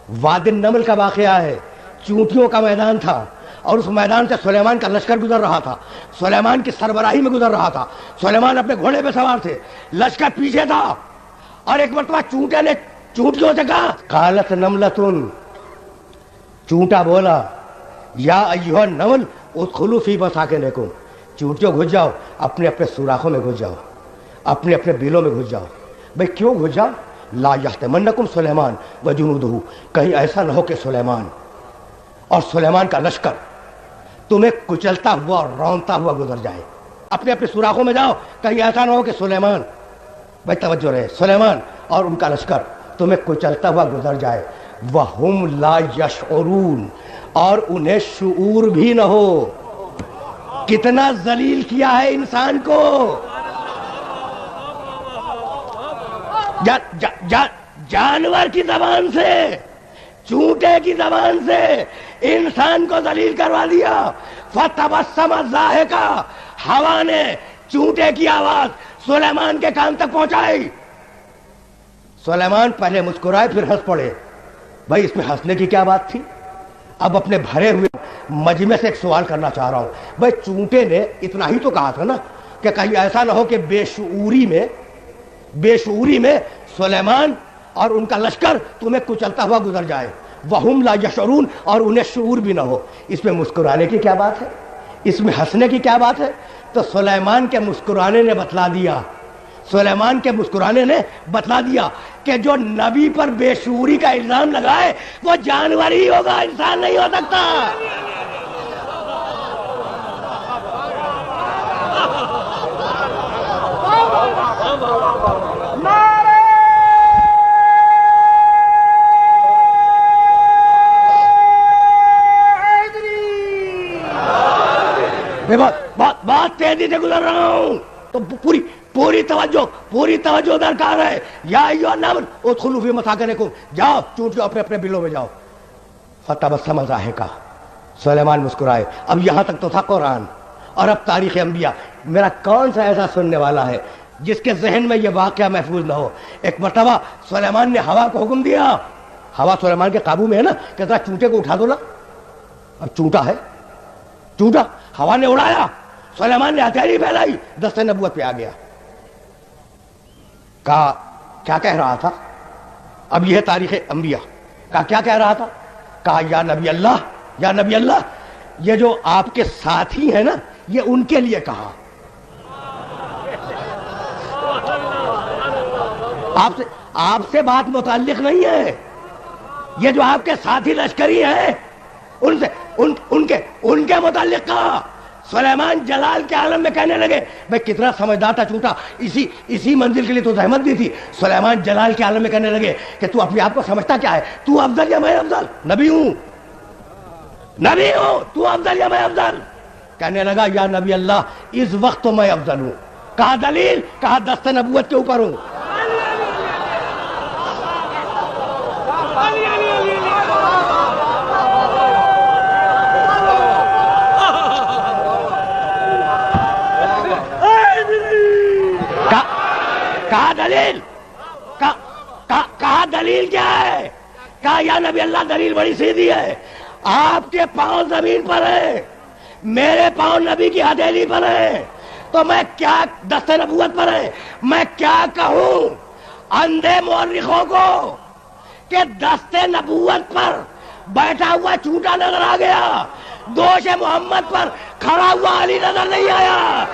وادی النمل کا واقعہ ہے، چونٹیوں کا میدان تھا اور اس میدان سے سلیمان کا لشکر گزر رہا تھا، سلیمان کی سربراہی میں گزر رہا تھا، سلیمان اپنے گھوڑے پہ سوار تھے، لشکر پیچھے تھا، اور ایک مرتبہ چونٹے نے چونٹیوں سے کہا، قالت نملتن، چونٹا بولا، یا ایھا النمل ادخلوا فی مساکنکم، چونٹیوں گھس جاؤ، اپنے اپنے سوراخوں میں گھس جاؤ، اپنے اپنے بیلوں میں گھس جاؤ۔ بھئی کیوں گھس جاؤ؟ لا یحطمنکم سلیمان وجنودہ، کہیں ایسا نہ ہو کہ سلیمان اور سلیمان کا لشکر تمہیں کچلتا ہوا اور رونتا ہوا گزر جائے۔ اپنے اپنے سوراخوں میں جاؤ، کہیں ایسا نہ ہو کہ سلیمان، بھئی توجہ رہے، سلیمان اور ان کا لشکر تمہیں کچلتا ہوا گزر جائے۔ وَهُمْ لَا يَشْعُرُونَ، اور انہیں شعور بھی نہ ہو۔ کتنا ذلیل کیا ہے انسان کو، جانور کی زبان سے، چونٹے کی زبان سے انسان کو ذلیل کروا دیا۔ فَتَبَسَّمَ ضَاحِكًا، ہوا نے چونٹے کی آواز سلیمان کے کان تک پہنچائی۔ سلیمان پہلے مسکرائے پھر ہنس پڑے۔ بھائی اس میں ہنسنے کی کیا بات تھی؟ اب اپنے بھرے ہوئے مجمع سے ایک سوال کرنا چاہ رہا ہوں۔ بھائی چونٹے نے اتنا ہی تو کہا تھا نا کہ کہیں ایسا نہ ہو کہ بے شعوری میں سلیمان اور ان کا لشکر تمہیں کچلتا ہوا گزر جائے۔ وَهُمْ لَا يَشْعُرُونَ، اور انہیں شعور بھی نہ ہو۔ اس میں مسکرانے کی کیا بات ہے؟ اس میں ہنسنے کی کیا بات ہے؟ تو سلیمان کے مسکرانے نے بتلا دیا، سلیمان کے مسکرانے نے بتلا دیا کہ جو نبی پر بے شعوری کا الزام لگائے وہ جانور ہی ہوگا، انسان نہیں ہو سکتا۔ میں بہت تیزی سے گزر رہا ہوں تو پوری توجہ درکار ہے۔ یا ایھا النمل ادخلوا فی مساکنکم، جاؤ چونٹیوں اپنے اپنے بلوں میں جاؤ۔ فتبسم ضاحکا، سلیمان مسکرائے۔ اب یہاں تک تو تھا قرآن، اور اب تاریخ انبیاء۔ میرا کون سا ایسا سننے والا ہے جس کے ذہن میں یہ واقعہ محفوظ نہ ہو؟ ایک مرتبہ سلیمان نے ہوا کو حکم دیا، ہوا سلیمان کے قابو میں ہے نا، کہ ذرا چونٹے کو اٹھا دو نا۔ اب چونٹا ہے، چونٹا ہوا نے اڑایا، سلیمان نے ہتھیلی پھیلائی، دست نبوت پہ آ گیا۔ کہا کیا کہہ رہا تھا؟ اب یہ ہے تاریخ انبیاء۔ کہا کیا کہہ رہا تھا؟ کہا یا نبی اللہ، یا نبی اللہ، یہ جو آپ کے ساتھی ہیں نا، یہ ان کے لیے کہا۔ آپ سے بات متعلق نہیں ہے، یہ جو آپ کے ساتھی لشکری ہیں ان کے متعلق کہا۔ سلیمان جلال کے عالم میں کہنے لگے، بھئی کتنا سمجھدار تھا چونٹا، اسی منزل کے لیے تو زحمت دی تھی۔ سلیمان جلال کے عالم میں کہنے لگے کہ تو اپنے آپ کو سمجھتا کیا ہے؟ تو افضل یا میں افضل؟ نبی ہوں، تو افضل یا میں افضل؟ کہنے لگا یا نبی اللہ اس وقت تو میں افضل ہوں۔ کہا دلیل؟ کہا دست نبوت کے اوپر ہوں۔ کہا دلیل؟ کہا دلیل کیا ہے؟ کہا یا نبی اللہ دلیل بڑی سیدھی ہے، آپ کے پاؤں زمین پر ہیں، میرے پاؤں نبی کی ہتھیلی پر ہیں، تو میں کیا دست نبوت پر ہے، میں کیا کہوں اندھے مورخوں کو کہ دست نبوت پر بیٹھا ہوا چونٹا نظر آ گیا، دوش محمد پر کھڑا ہوا علی نظر نہیں آیا۔